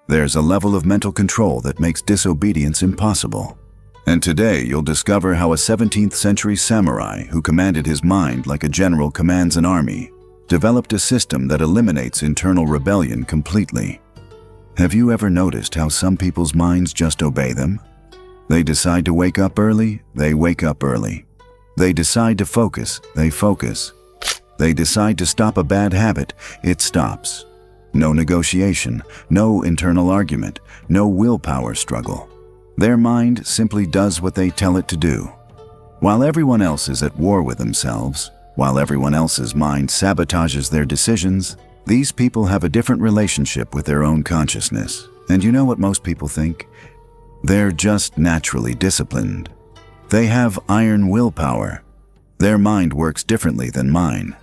There's a level of mental control that makes disobedience impossible. And today you'll discover how a 17th century samurai who commanded his mind like a general commands an army developed a system that eliminates internal rebellion completely. Have you ever noticed how some people's minds just obey them? They decide to wake up early, they wake up early. They decide to focus, they focus. They decide to stop a bad habit, it stops. No negotiation, no internal argument, no willpower struggle. Their mind simply does what they tell it to do. While everyone else is at war with themselves, while everyone else's mind sabotages their decisions, these people have a different relationship with their own consciousness. And you know what most people think? They're just naturally disciplined. They have iron willpower. Their mind works differently than mine.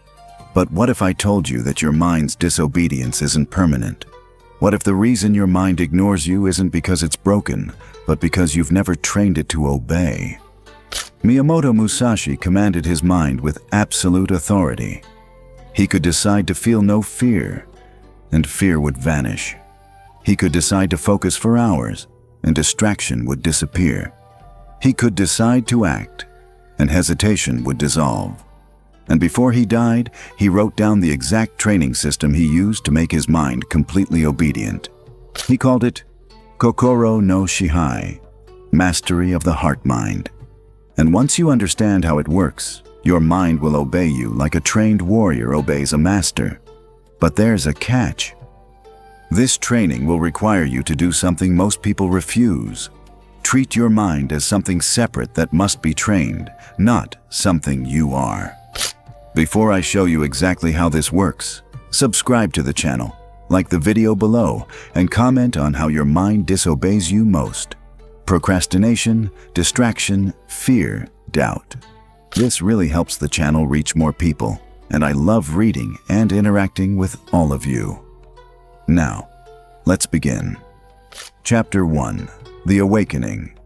But what if I told you that your mind's disobedience isn't permanent? What if the reason your mind ignores you isn't because it's broken, but because you've never trained it to obey? Miyamoto Musashi commanded his mind with absolute authority. He could decide to feel no fear, and fear would vanish. He could decide to focus for hours, and distraction would disappear. He could decide to act, and hesitation would dissolve. And before he died, he wrote down the exact training system he used to make his mind completely obedient. He called it Kokoro no Shihai, mastery of the heart-mind. And once you understand how it works, your mind will obey you like a trained warrior obeys a master. But there's a catch. This training will require you to do something most people refuse. Treat your mind as something separate that must be trained, not something you are. Before I show you exactly how this works, subscribe to the channel, like the video below, and comment on how your mind disobeys you most. Procrastination, distraction, fear, doubt. This really helps the channel reach more people, and I love reading and interacting with all of you. Now, let's begin. Chapter 1. The Awakening.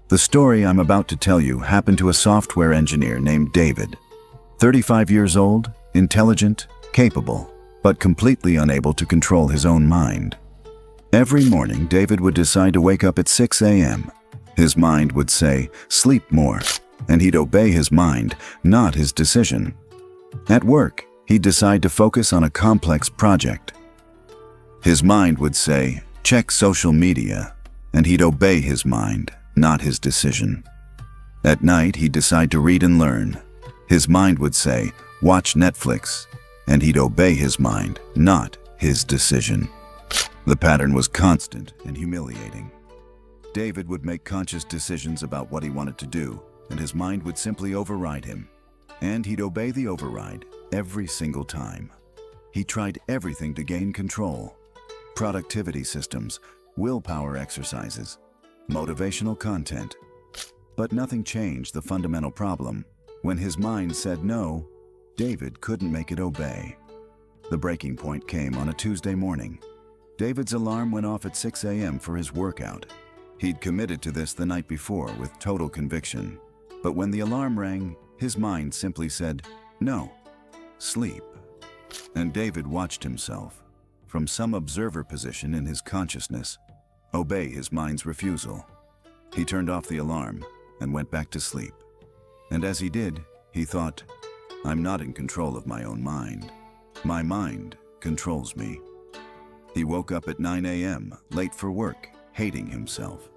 The story I'm about to tell you happened to a software engineer named David. 35 years old, intelligent, capable, but completely unable to control his own mind. Every morning, David would decide to wake up at 6 a.m. His mind would say, "Sleep more," and he'd obey his mind, not his decision. At work, he'd decide to focus on a complex project. His mind would say, "Check social media," and he'd obey his mind, not his decision. At night, he'd decide to read and learn. His mind would say, "Watch Netflix," and he'd obey his mind, not his decision. The pattern was constant and humiliating. David would make conscious decisions about what he wanted to do, and his mind would simply override him. And he'd obey the override every single time. He tried everything to gain control. Productivity systems, willpower exercises, motivational content. But nothing changed the fundamental problem. When his mind said no, David couldn't make it obey. The breaking point came on a Tuesday morning. David's alarm went off at 6 a.m. for his workout. He'd committed to this the night before with total conviction. But when the alarm rang, his mind simply said, "No, sleep." And David watched himself, from some observer position in his consciousness, obey his mind's refusal. He turned off the alarm and went back to sleep. And as he did, he thought, "I'm not in control of my own mind. My mind controls me." He woke up at 9 a.m., late for work, hating himself.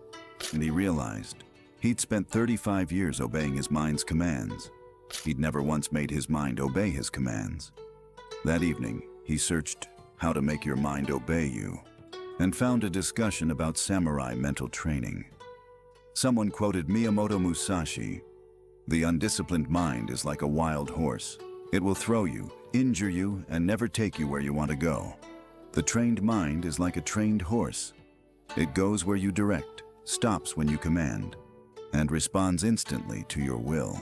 And he realized he'd spent 35 years obeying his mind's commands. He'd never once made his mind obey his commands. That evening, he searched "How to Make Your Mind Obey You" and found a discussion about samurai mental training. Someone quoted Miyamoto Musashi, "The undisciplined mind is like a wild horse. It will throw you, injure you, and never take you where you want to go. The trained mind is like a trained horse. It goes where you direct, stops when you command, and responds instantly to your will."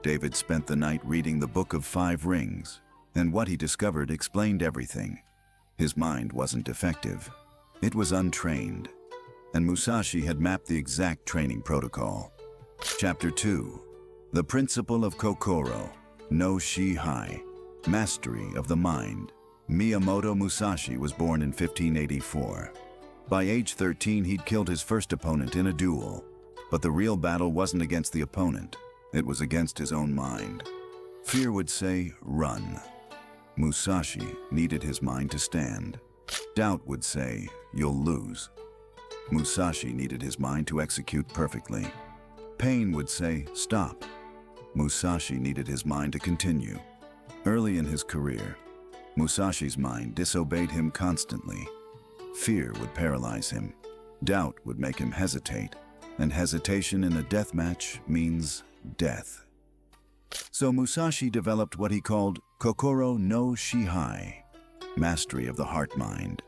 David spent the night reading the Book of 5 Rings, and what he discovered explained everything. His mind wasn't defective. It was untrained, and Musashi had mapped the exact training protocol. Chapter 2. The Principle of Kokoro no Shihai, Mastery of the Mind. Miyamoto Musashi was born in 1584. By age 13, he'd killed his first opponent in a duel. But the real battle wasn't against the opponent. It was against his own mind. Fear would say, run. Musashi needed his mind to stand. Doubt would say, you'll lose. Musashi needed his mind to execute perfectly. Pain would say, stop. Musashi needed his mind to continue. Early in his career, Musashi's mind disobeyed him constantly. Fear would paralyze him. Doubt would make him hesitate. And hesitation in a death match means death. So Musashi developed what he called Kokoro no Shihai, mastery of the heart-mind.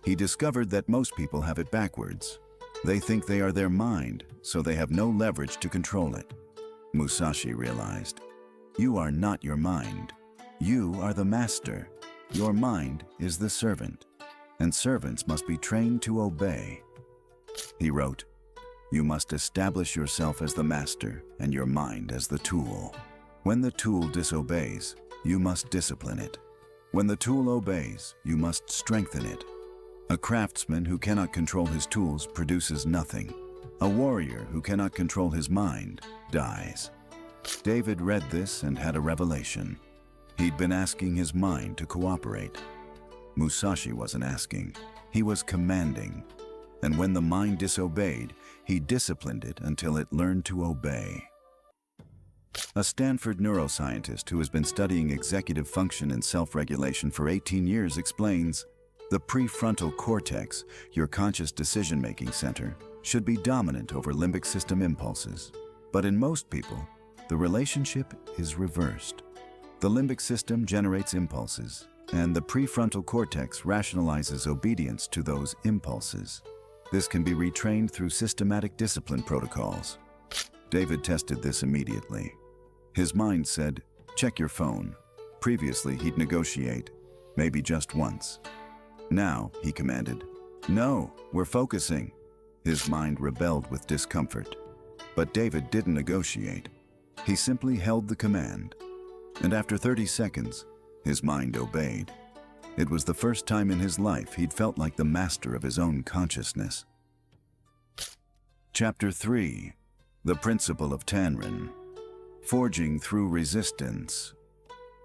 He discovered that most people have it backwards. They think they are their mind, so they have no leverage to control it. Musashi realized, you are not your mind. You are the master. Your mind is the servant, and servants must be trained to obey. He wrote, you must establish yourself as the master and your mind as the tool. When the tool disobeys, you must discipline it. When the tool obeys, you must strengthen it. A craftsman who cannot control his tools produces nothing. A warrior who cannot control his mind dies. David read this and had a revelation. He'd been asking his mind to cooperate. Musashi wasn't asking, he was commanding. And when the mind disobeyed, he disciplined it until it learned to obey. A Stanford neuroscientist who has been studying executive function and self-regulation for 18 years explains, the prefrontal cortex, your conscious decision-making center, should be dominant over limbic system impulses. But in most people, the relationship is reversed. The limbic system generates impulses, and the prefrontal cortex rationalizes obedience to those impulses. This can be retrained through systematic discipline protocols. David tested this immediately. His mind said, check your phone. Previously, he'd negotiate, maybe just once. Now, he commanded, no, we're focusing. His mind rebelled with discomfort. But David didn't negotiate. He simply held the command. And after 30 seconds, his mind obeyed. It was the first time in his life he'd felt like the master of his own consciousness. Chapter 3. The Principle of Tanrin. Forging through resistance.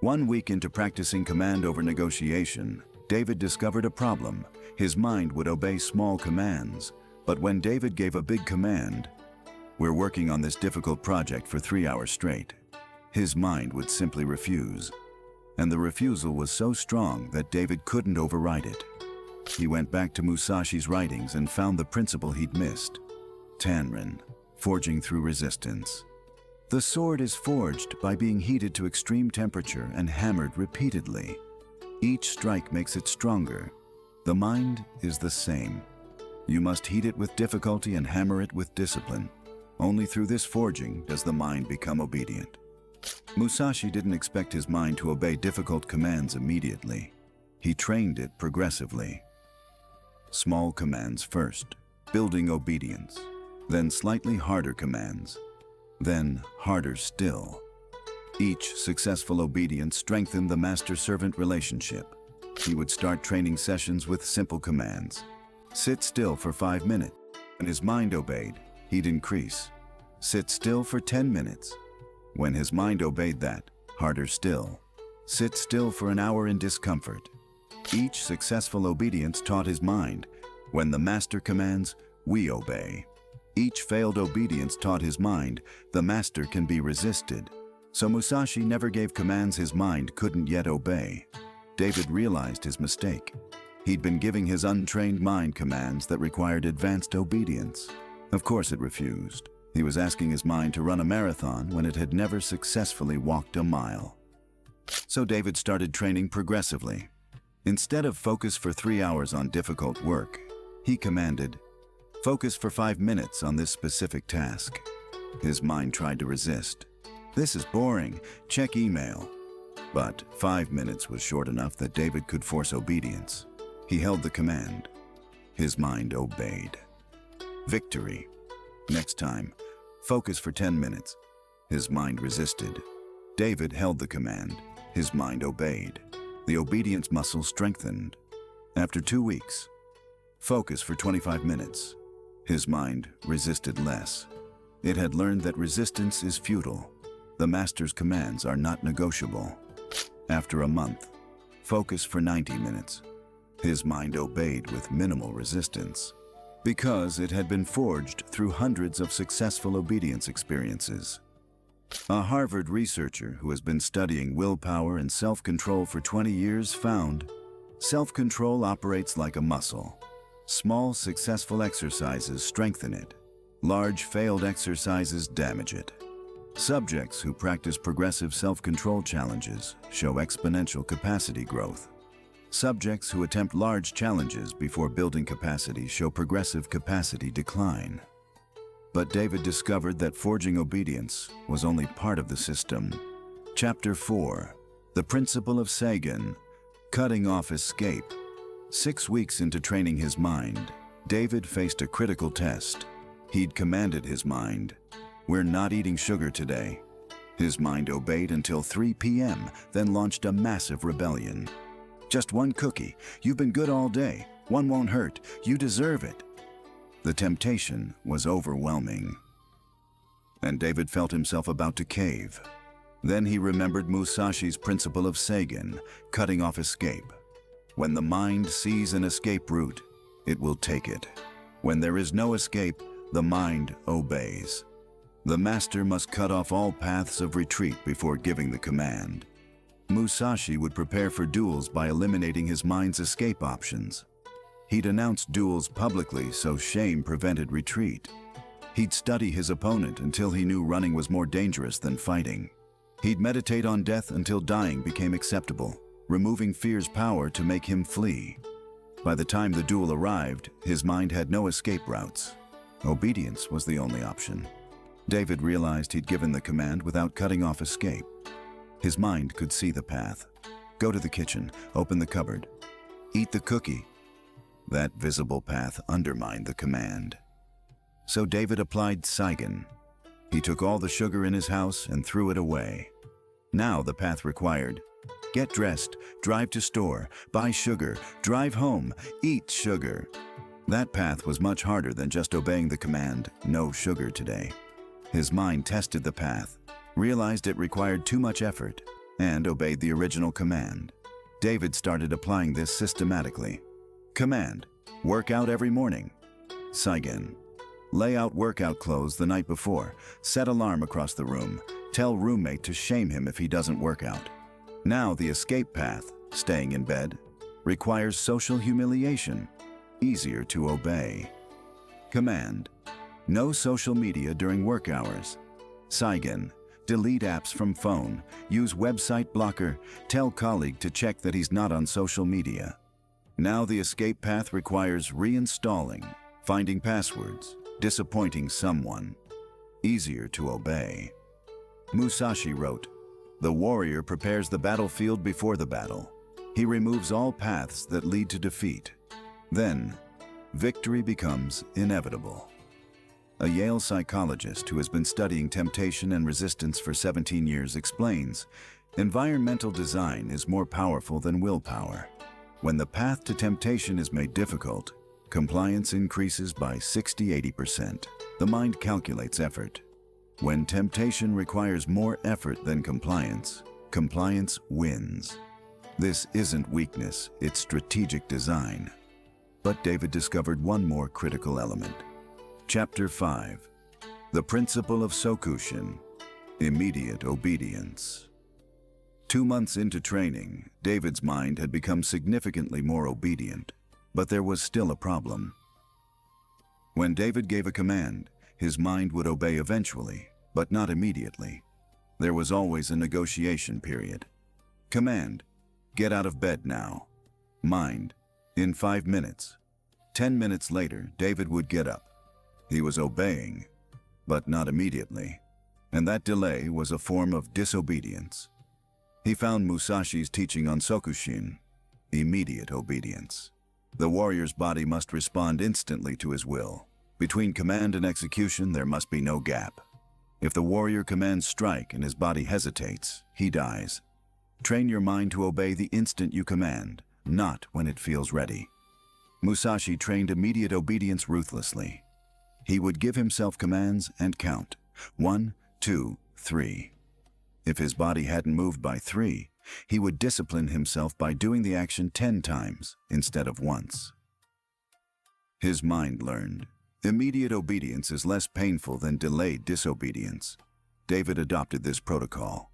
1 week into practicing command over negotiation, David discovered a problem. His mind would obey small commands, but when David gave a big command, we're working on this difficult project for 3 hours straight, his mind would simply refuse. And the refusal was so strong that David couldn't override it. He went back to Musashi's writings and found the principle he'd missed. Tanrin, forging through resistance. The sword is forged by being heated to extreme temperature and hammered repeatedly. Each strike makes it stronger. The mind is the same. You must heat it with difficulty and hammer it with discipline. Only through this forging does the mind become obedient. Musashi didn't expect his mind to obey difficult commands immediately. He trained it progressively. Small commands first, building obedience. Then slightly harder commands. Then harder still. Each successful obedience strengthened the master-servant relationship. He would start training sessions with simple commands. Sit still for 5 minutes. When his mind obeyed, he'd increase. Sit still for 10 minutes. When his mind obeyed that, harder still. Sit still for an hour in discomfort. Each successful obedience taught his mind, when the master commands, we obey. Each failed obedience taught his mind, the master can be resisted. So Musashi never gave commands his mind couldn't yet obey. David realized his mistake. He'd been giving his untrained mind commands that required advanced obedience. Of course it refused. He was asking his mind to run a marathon when it had never successfully walked a mile. So David started training progressively. Instead of focus for 3 hours on difficult work, he commanded, focus for 5 minutes on this specific task. His mind tried to resist. This is boring, check email. But 5 minutes was short enough that David could force obedience. He held the command. His mind obeyed. Victory. Next time, focus for 10 minutes. His mind resisted. David held the command. His mind obeyed. The obedience muscle strengthened. After 2 weeks, Focus for 25 minutes. His mind resisted less. It had learned that resistance is futile. The master's commands are not negotiable. After a month, focus for 90 minutes. His mind obeyed with minimal resistance, because it had been forged through hundreds of successful obedience experiences. A Harvard researcher who has been studying willpower and self-control for 20 years found self-control operates like a muscle. Small, successful exercises strengthen it. Large, failed exercises damage it. Subjects who practice progressive self-control challenges show exponential capacity growth. Subjects who attempt large challenges before building capacity show progressive capacity decline. But David discovered that forging obedience was only part of the system. Chapter 4. The Principle of Sagan. Cutting off escape. 6 weeks into training his mind, David faced a critical test. He'd commanded his mind, "We're not eating sugar today." His mind obeyed until 3 p.m., then launched a massive rebellion. "Just one cookie. You've been good all day. One won't hurt. You deserve it." The temptation was overwhelming, and David felt himself about to cave. Then he remembered Musashi's principle of Sagan, cutting off escape. When the mind sees an escape route, it will take it. When there is no escape, the mind obeys. The master must cut off all paths of retreat before giving the command. Musashi would prepare for duels by eliminating his mind's escape options. He'd announce duels publicly so shame prevented retreat. He'd study his opponent until he knew running was more dangerous than fighting. He'd meditate on death until dying became acceptable, removing fear's power to make him flee. By the time the duel arrived, his mind had no escape routes. Obedience was the only option. David realized he'd given the command without cutting off escape. His mind could see the path. Go to the kitchen, open the cupboard, eat the cookie. That visible path undermined the command. So David applied Sagan. He took all the sugar in his house and threw it away. Now the path required: get dressed, drive to store, buy sugar, drive home, eat sugar. That path was much harder than just obeying the command, "No sugar today." His mind tested the path, realized it required too much effort, and obeyed the original command. David started applying this systematically. Command: work out every morning. Sagan: lay out workout clothes the night before, set alarm across the room, tell roommate to shame him if he doesn't work out. Now the escape path, staying in bed, requires social humiliation, easier to obey. Command: no social media during work hours. Sagan: delete apps from phone, use website blocker, tell colleague to check that he's not on social media. Now the escape path requires reinstalling, finding passwords, disappointing someone. Easier to obey. Musashi wrote, "The warrior prepares the battlefield before the battle. He removes all paths that lead to defeat. Then, victory becomes inevitable." A Yale psychologist who has been studying temptation and resistance for 17 years explains, environmental design is more powerful than willpower. When the path to temptation is made difficult, compliance increases by 60–80%. The mind calculates effort. When temptation requires more effort than compliance, compliance wins. This isn't weakness, it's strategic design. But David discovered one more critical element. Chapter 5. The Principle of Sokushin. Immediate Obedience. 2 months into training, David's mind had become significantly more obedient, but there was still a problem. When David gave a command, his mind would obey eventually, but not immediately. There was always a negotiation period. Command: get out of bed now. Mind: in 5 minutes. 10 minutes later, David would get up. He was obeying, but not immediately, and that delay was a form of disobedience. He found Musashi's teaching on Sokushin, immediate obedience. The warrior's body must respond instantly to his will. Between command and execution, there must be no gap. If the warrior commands strike and his body hesitates, he dies. Train your mind to obey the instant you command, not when it feels ready. Musashi trained immediate obedience ruthlessly. He would give himself commands and count. 1, 2, 3. If his body hadn't moved by 3, he would discipline himself by doing the action 10 times instead of once. His mind learned. Immediate obedience is less painful than delayed disobedience. David adopted this protocol.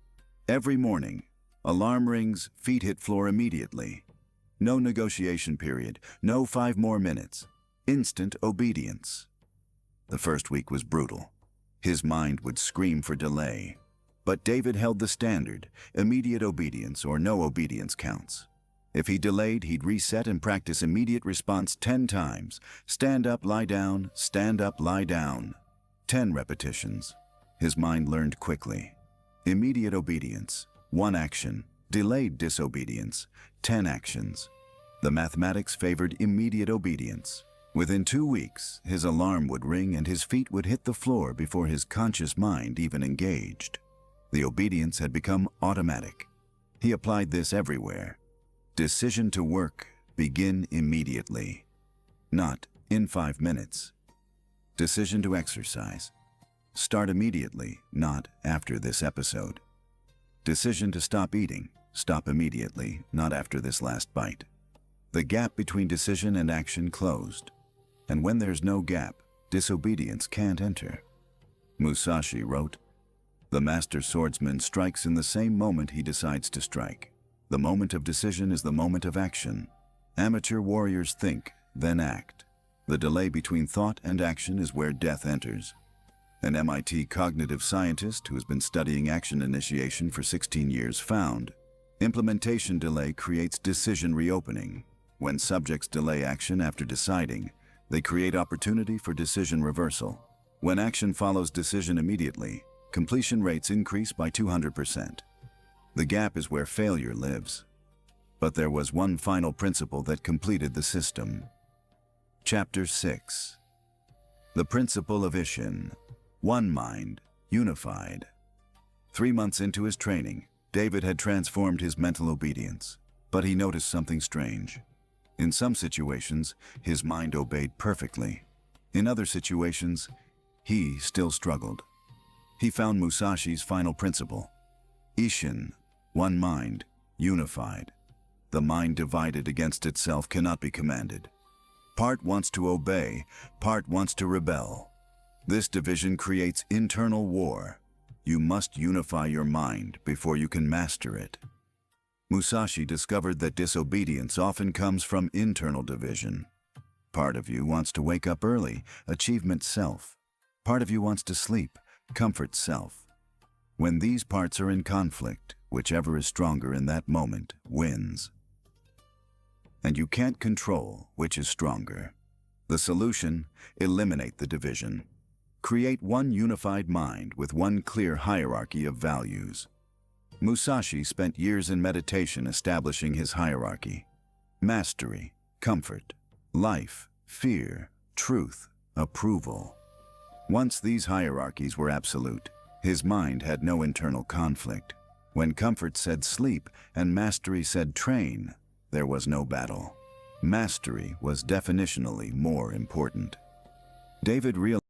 Every morning, alarm rings, feet hit floor immediately. No negotiation period, no 5 more minutes. Instant obedience. The first week was brutal. His mind would scream for delay. But David held the standard: immediate obedience or no obedience counts. If he delayed, he'd reset and practice immediate response 10 times. Stand up, lie down, stand up, lie down. 10 repetitions. His mind learned quickly. Immediate obedience, 1 action. Delayed disobedience, 10 actions. The mathematics favored immediate obedience. Within 2 weeks, his alarm would ring and his feet would hit the floor before his conscious mind even engaged. The obedience had become automatic. He applied this everywhere. Decision to work, begin immediately. Not in 5 minutes. Decision to exercise. Start immediately, not after this episode. Decision to stop eating. Stop immediately, not after this last bite. The gap between decision and action closed. And when there's no gap, disobedience can't enter. Musashi wrote, "The master swordsman strikes in the same moment he decides to strike. The moment of decision is the moment of action. Amateur warriors think, then act. The delay between thought and action is where death enters." An MIT cognitive scientist who has been studying action initiation for 16 years found, implementation delay creates decision reopening. When subjects delay action after deciding, they create opportunity for decision reversal. When action follows decision immediately, completion rates increase by 200%. The gap is where failure lives. But there was one final principle that completed the system. Chapter 6. The Principle of Ishin. One mind, unified. 3 months into his training, David had transformed his mental obedience, but he noticed something strange. In some situations, his mind obeyed perfectly. In other situations, he still struggled. He found Musashi's final principle. Ishin, one mind, unified. The mind divided against itself cannot be commanded. Part wants to obey, part wants to rebel. This division creates internal war. You must unify your mind before you can master it. Musashi discovered that disobedience often comes from internal division. Part of you wants to wake up early, achievement self. Part of you wants to sleep, comfort self. When these parts are in conflict, whichever is stronger in that moment wins. And you can't control which is stronger. The solution: eliminate the division. Create one unified mind with one clear hierarchy of values. Musashi spent years in meditation establishing his hierarchy. Mastery, comfort, life, fear, truth, approval. Once these hierarchies were absolute, his mind had no internal conflict. When comfort said sleep and mastery said train, there was no battle. Mastery was definitionally more important. David realized